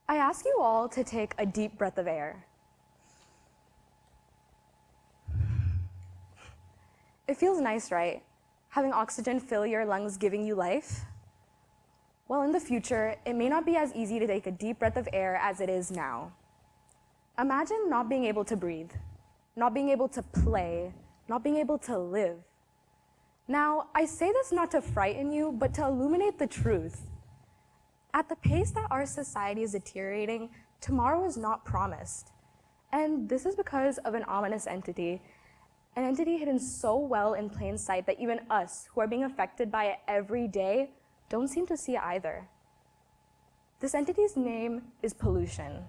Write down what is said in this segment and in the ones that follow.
I ask you all to take a deep breath of air. It feels nice, right? Having oxygen fill your lungs, giving you life. Well, in the future, it may not be as easy to take a deep breath of air as it is now. Imagine not being able to breathe, not being able to play, not being able to live. Now, I say this not to frighten you, but to illuminate the truth. At the pace that our society is deteriorating, tomorrow is not promised. And this is because of an ominous entity, an entity hidden so well in plain sight that even us, who are being affected by it every day, don't seem to see it either. This entity's name is pollution.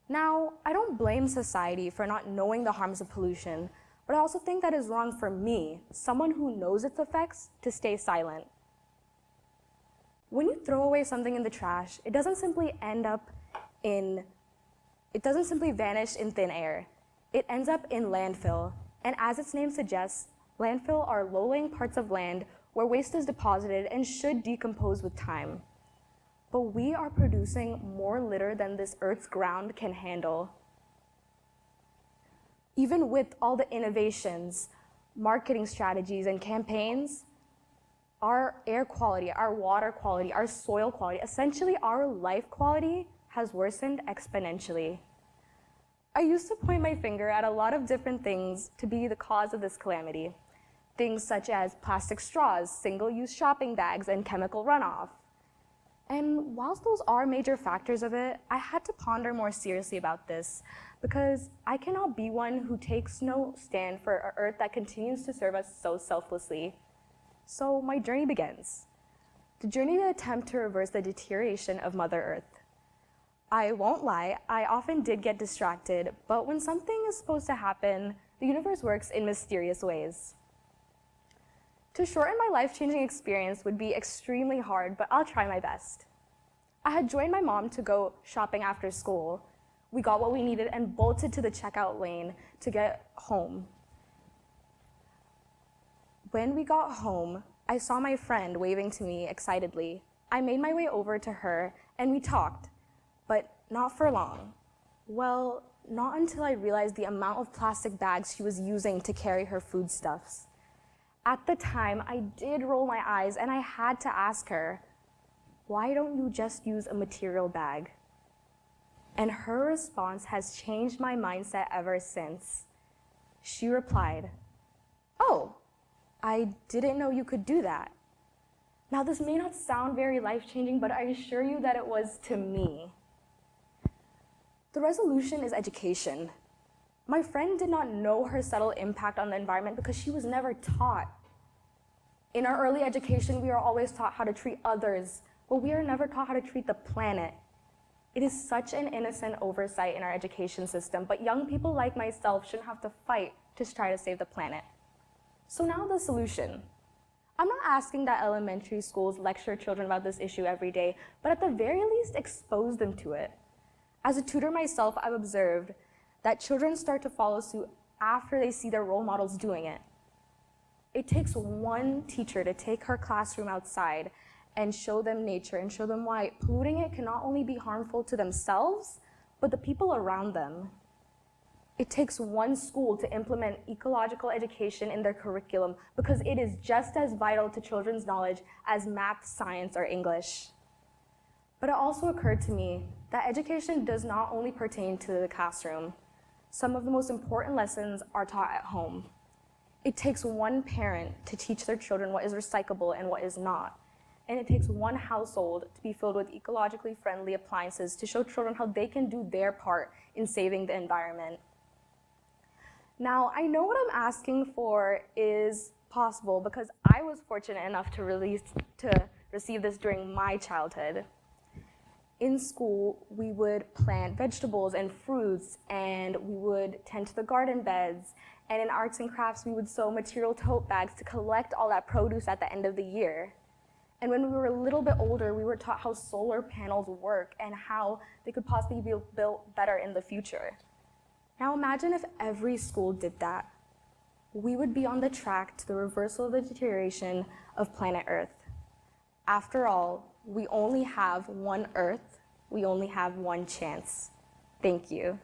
Now, I don't blame society for not knowing the harms of pollution, but I also think that it's wrong for me, someone who knows its effects, to stay silent. When you throw away something in the trash, it doesn't simply vanish in thin air. It ends up in landfill. And as its name suggests, landfill are low-lying parts of land where waste is deposited and should decompose with time. But we are producing more litter than this Earth's ground can handle. Even with all the innovations, marketing strategies, and campaigns, our air quality, our water quality, our soil quality, essentially our life quality has worsened exponentially. I used to point my finger at a lot of different things to be the cause of this calamity. Things such as plastic straws, single-use shopping bags, and chemical runoff. And whilst those are major factors of it, I had to ponder more seriously about this because I cannot be one who takes no stand for an Earth that continues to serve us so selflessly. So my journey begins. The journey to attempt to reverse the deterioration of Mother Earth. I won't lie, I often did get distracted, but when something is supposed to happen, the universe works in mysterious ways. To shorten my life-changing experience would be extremely hard, but I'll try my best. I had joined my mom to go shopping after school. We got what we needed and bolted to the checkout lane to get home. When we got home, I saw my friend waving to me excitedly. I made my way over to her and we talked, but not for long. Well, not until I realized the amount of plastic bags she was using to carry her foodstuffs. At the time, I did roll my eyes and I had to ask her, why don't you just use a material bag? And her response has changed my mindset ever since. She replied, oh, I didn't know you could do that. Now, this may not sound very life-changing, but I assure you that it was to me. The resolution is education. My friend did not know her subtle impact on the environment because she was never taught. In our early education, we are always taught how to treat others, but we are never taught how to treat the planet. It is such an innocent oversight in our education system, but young people like myself shouldn't have to fight to try to save the planet. So now the solution. I'm not asking that elementary schools lecture children about this issue every day, but at the very least expose them to it. As a tutor myself, I've observed that children start to follow suit after they see their role models doing it. It takes one teacher to take her classroom outside and show them nature and show them why polluting it can not only be harmful to themselves, but the people around them. It takes one school to implement ecological education in their curriculum because it is just as vital to children's knowledge as math, science, or English. But it also occurred to me that education does not only pertain to the classroom. Some of the most important lessons are taught at home. It takes one parent to teach their children what is recyclable and what is not. And it takes one household to be filled with ecologically friendly appliances to show children how they can do their part in saving the environment. Now, I know what I'm asking for is possible because I was fortunate enough to receive this during my childhood. In school, we would plant vegetables and fruits, and we would tend to the garden beds. And in arts and crafts, we would sew material tote bags to collect all that produce at the end of the year. And when we were a little bit older, we were taught how solar panels work and how they could possibly be built better in the future. Now imagine if every school did that. We would be on the track to the reversal of the deterioration of planet Earth. After all, we only have one Earth, we only have one chance. Thank you.